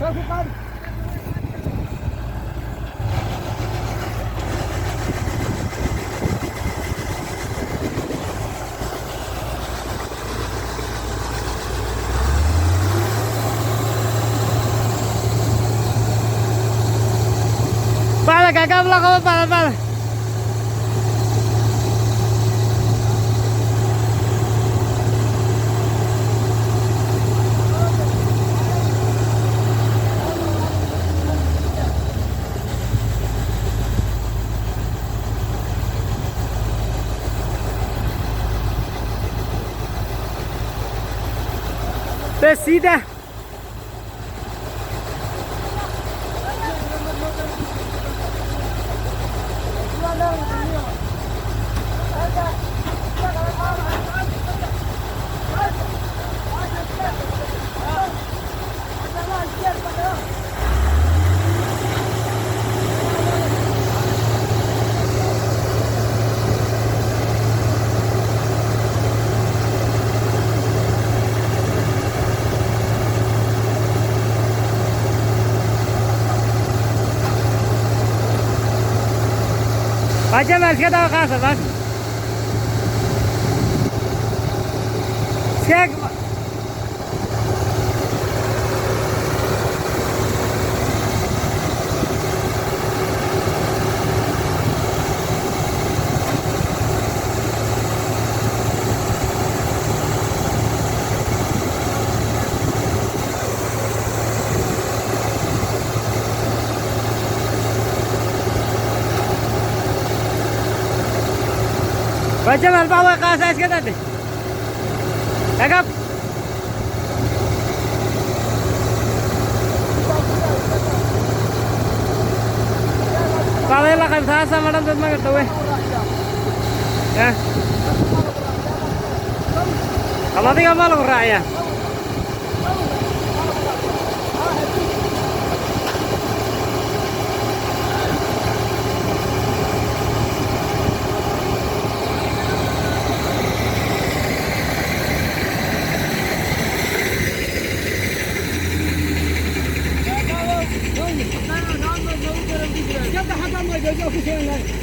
Para kakak belakang para. Terus सीधा baca mas kita kasih mas. Siap. Baca mas bawa ke saya sekitar deh. Cakap. Kalau kan saya sama dan tuh mah tuh. Ya. Kalau tinggal malu raya. Jangan hatam aja jauh ke sini.